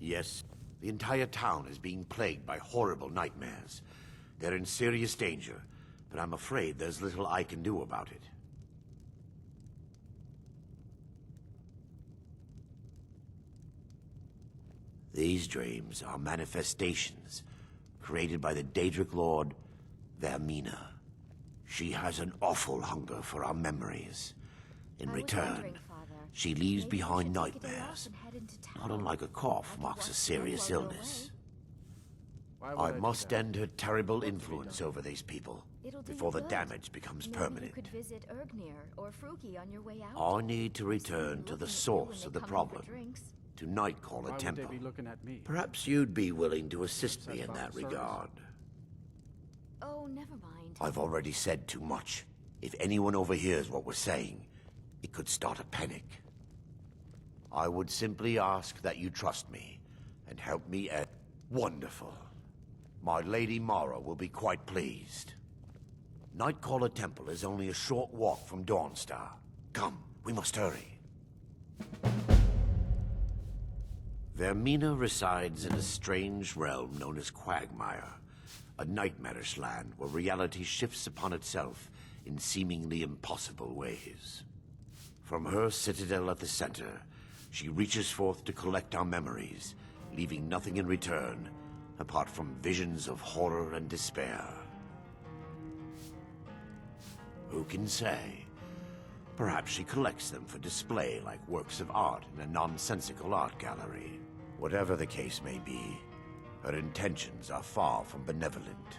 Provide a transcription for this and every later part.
Yes, the entire town is being plagued by horrible nightmares. They're in serious danger, but I'm afraid there's little I can do about it. These dreams are manifestations created by the Daedric Lord, Vermina. She has an awful hunger for our memories. In return, she leaves behind nightmares. Not unlike a cough marks a serious illness. I must end her terrible influence over these people before the damage becomes permanent. You could visit Ergnir or Fruki on your way out. I need to return to the source of the problem, to Nightcaller Temple. Perhaps you'd be willing to assist me in that regard. Oh, never mind. I've already said too much. If anyone overhears what we're saying, it could start a panic. I would simply ask that you trust me and help me at... Wonderful. My Lady Mara will be quite pleased. Nightcaller Temple is only a short walk from Dawnstar. Come, we must hurry. Vermina resides in a strange realm known as Quagmire, a nightmarish land where reality shifts upon itself in seemingly impossible ways. From her citadel at the center, she reaches forth to collect our memories, leaving nothing in return apart from visions of horror and despair. Who can say? Perhaps she collects them for display like works of art in a nonsensical art gallery. Whatever the case may be, her intentions are far from benevolent.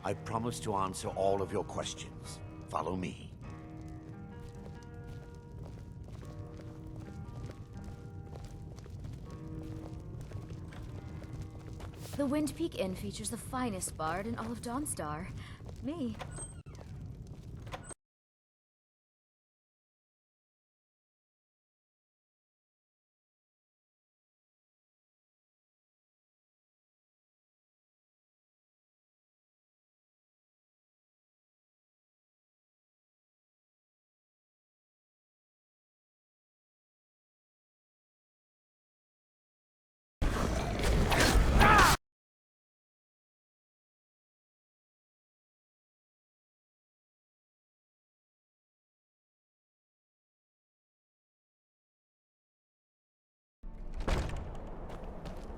I promise to answer all of your questions. Follow me. The Wind Peak Inn features the finest bard in all of Dawnstar. Me.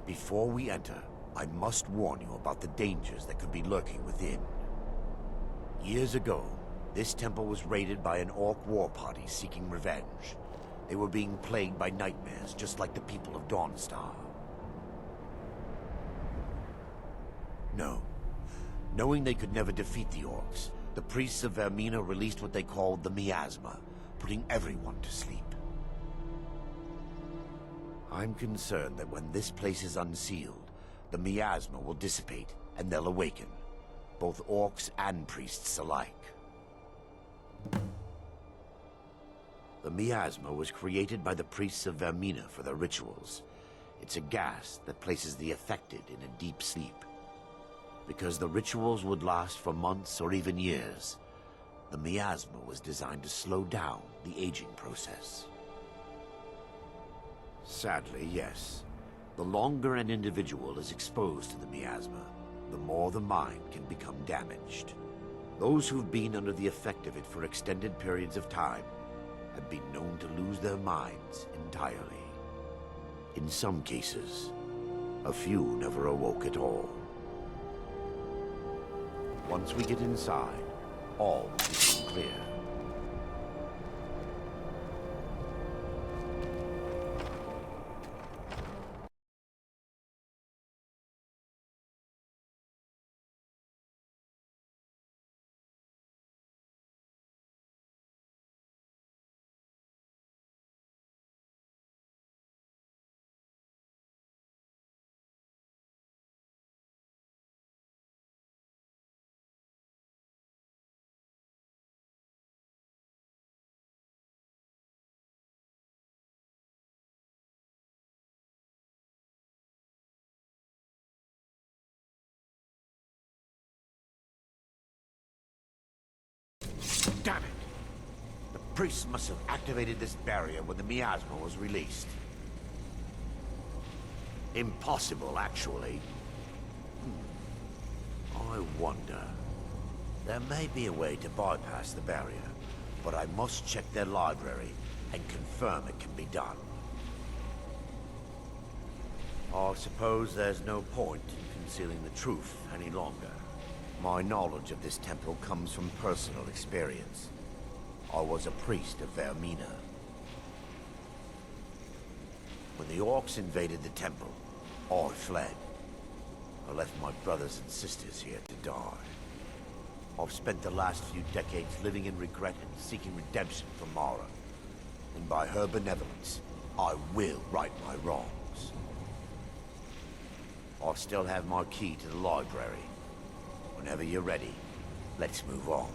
Before we enter, I must warn you about the dangers that could be lurking within. Years ago, this temple was raided by an orc war party seeking revenge. They were being plagued by nightmares, just like the people of Dawnstar. No. Knowing they could never defeat the orcs, the priests of Vermina released what they called the miasma, putting everyone to sleep. I'm concerned that when this place is unsealed, the miasma will dissipate and they'll awaken, both orcs and priests alike. The miasma was created by the priests of Vermina for their rituals. It's a gas that places the affected in a deep sleep. Because the rituals would last for months or even years, the miasma was designed to slow down the aging process. Sadly, yes. The longer an individual is exposed to the miasma, the more the mind can become damaged. Those who've been under the effect of it for extended periods of time have been known to lose their minds entirely. In some cases, a few never awoke at all. Once we get inside, all will become clear. Damn it! The priests must have activated this barrier when the miasma was released. Impossible, actually. I wonder. There may be a way to bypass the barrier, but I must check their library and confirm it can be done. I suppose there's no point in concealing the truth any longer. My knowledge of this temple comes from personal experience. I was a priest of Vermina. When the orcs invaded the temple, I fled. I left my brothers and sisters here to die. I've spent the last few decades living in regret and seeking redemption from Mara. And by her benevolence, I will right my wrongs. I still have my key to the library. Whenever you're ready, let's move on.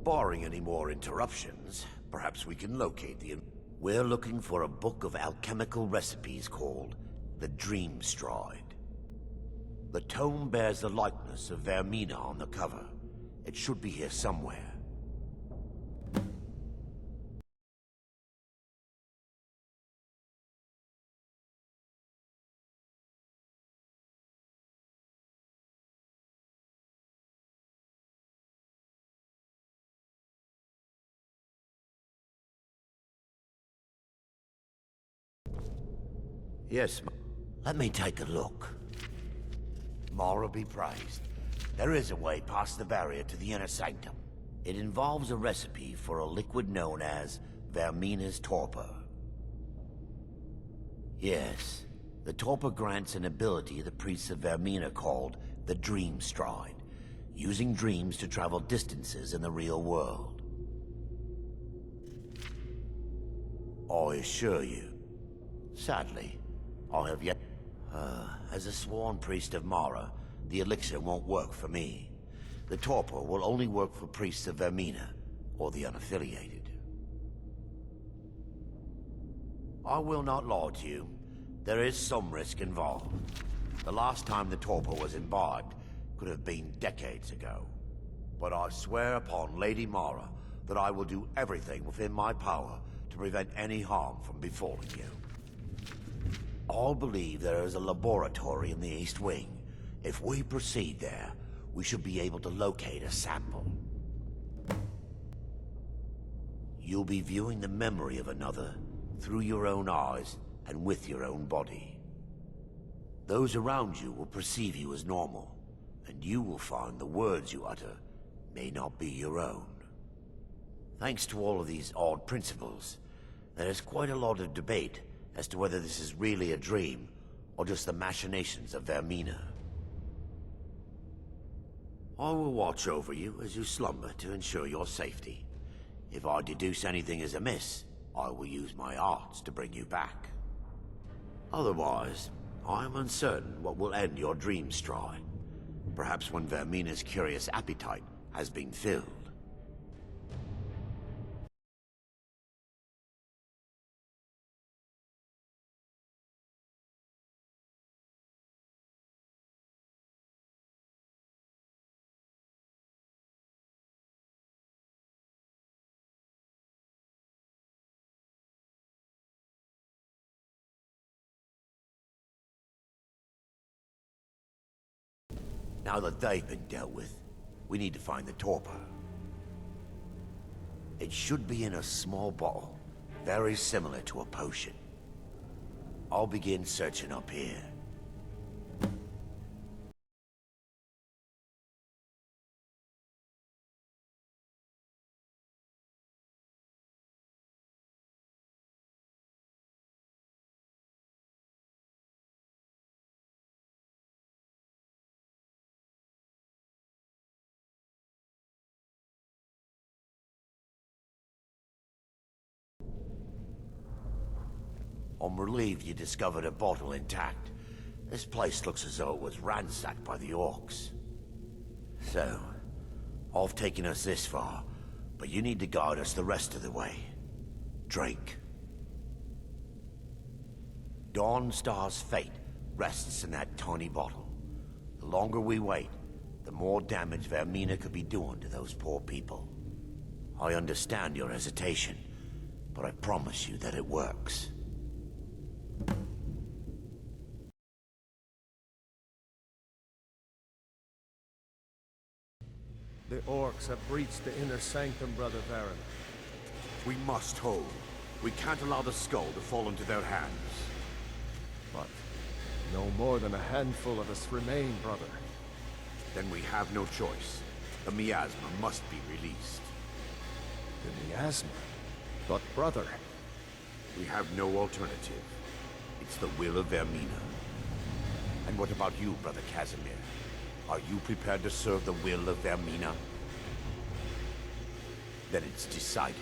Barring any more interruptions, perhaps we can locate the... We're looking for a book of alchemical recipes called the Dream Stride. The tome bears the likeness of Vermina on the cover. It should be here somewhere. Yes, let me take a look. Mara be praised. There is a way past the barrier to the inner sanctum. It involves a recipe for a liquid known as Vermina's torpor. Yes, the torpor grants an ability the priests of Vermina called the Dream Stride, using dreams to travel distances in the real world. I assure you, sadly, I have yet... as a sworn priest of Mara, the elixir won't work for me. The torpor will only work for priests of Vermina, or the unaffiliated. I will not lie to you. There is some risk involved. The last time the torpor was imbibed could have been decades ago. But I swear upon Lady Mara that I will do everything within my power to prevent any harm from befalling you. I believe there is a laboratory in the East Wing. If we proceed there, we should be able to locate a sample. You'll be viewing the memory of another through your own eyes and with your own body. Those around you will perceive you as normal, and you will find the words you utter may not be your own. Thanks to all of these odd principles, there is quite a lot of debate as to whether this is really a dream or just the machinations of Vermina. I will watch over you as you slumber to ensure your safety. If I deduce anything is amiss, I will use my arts to bring you back. Otherwise, I am uncertain what will end your dream stride. Perhaps when Vermina's curious appetite has been filled. Now that they've been dealt with, we need to find the torpor. It should be in a small bottle, very similar to a potion. I'll begin searching up here. I'm relieved you discovered a bottle intact. This place looks as though it was ransacked by the orcs. So, I've taken us this far, but you need to guide us the rest of the way. Drink. Dawnstar's fate rests in that tiny bottle. The longer we wait, the more damage Vermina could be doing to those poor people. I understand your hesitation, but I promise you that it works. The orcs have breached the inner sanctum, Brother Varen. We must hold. We can't allow the skull to fall into their hands. But no more than a handful of us remain, brother. Then we have no choice. The miasma must be released. The miasma? But brother... We have no alternative. It's the will of Vermina. And what about you, Brother Casimir? Are you prepared to serve the will of Vermina? Then it's decided.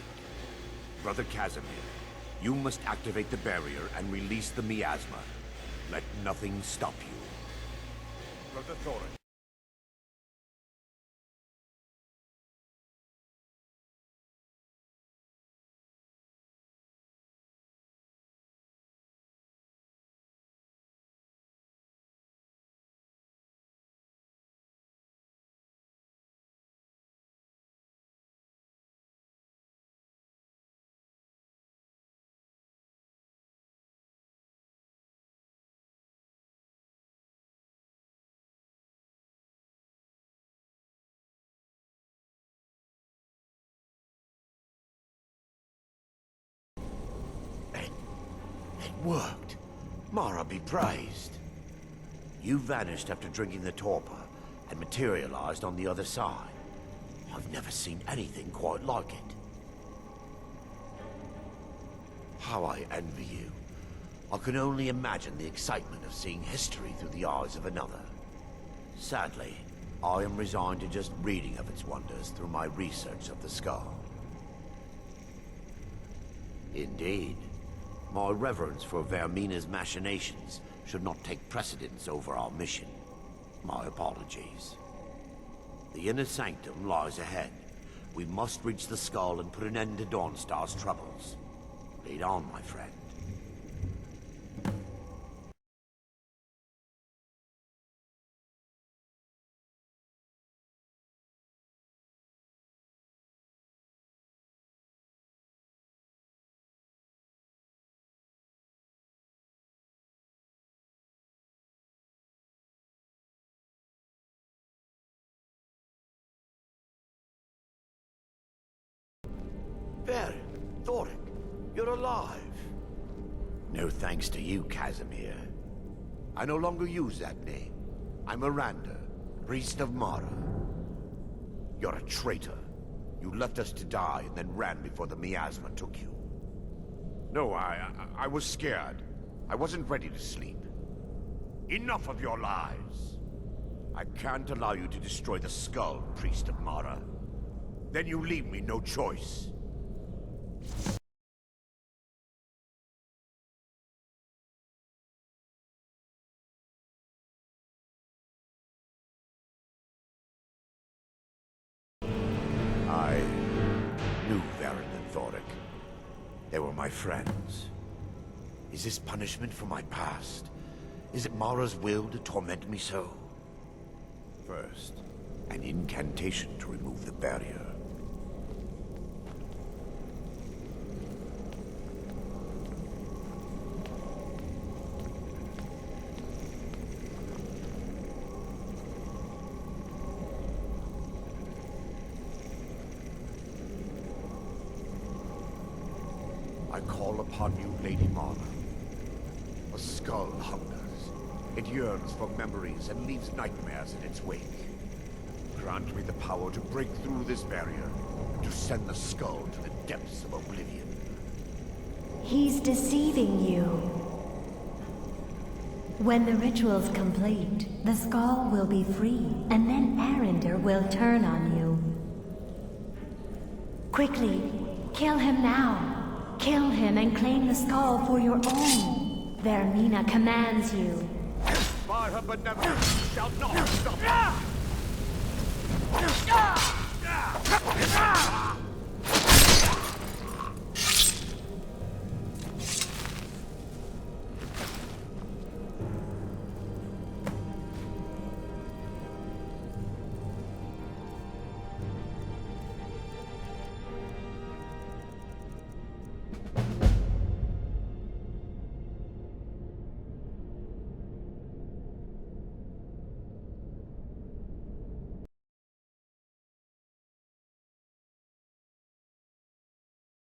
Brother Casimir, you must activate the barrier and release the miasma. Let nothing stop you. Brother Thorin. It worked. Mara be praised. You vanished after drinking the torpor and materialized on the other side. I've never seen anything quite like it. How I envy you. I can only imagine the excitement of seeing history through the eyes of another. Sadly, I am resigned to just reading of its wonders through my research of the skull. Indeed. My reverence for Vermina's machinations should not take precedence over our mission. My apologies. The inner sanctum lies ahead. We must reach the skull and put an end to Dawnstar's troubles. Lead on, my friend. Baron, Thoric, you're alive. No thanks to you, Casimir. I no longer use that name. I'm Miranda, priest of Mara. You're a traitor. You left us to die and then ran before the miasma took you. No, I was scared. I wasn't ready to sleep. Enough of your lies. I can't allow you to destroy the skull, priest of Mara. Then you leave me no choice. I knew Varen and Thoric. They were my friends. Is this punishment for my past? Is it Mara's will to torment me so? First, an incantation to remove the barrier. I call upon you, Lady Mara. A skull hungers. It yearns for memories and leaves nightmares in its wake. Grant me the power to break through this barrier, to send the skull to the depths of oblivion. He's deceiving you. When the ritual's complete, the skull will be free, and then Arender will turn on you. Quickly, kill him now. Kill him and claim the skull for your own. Vermina commands you. By her benevolence, you shall not stop!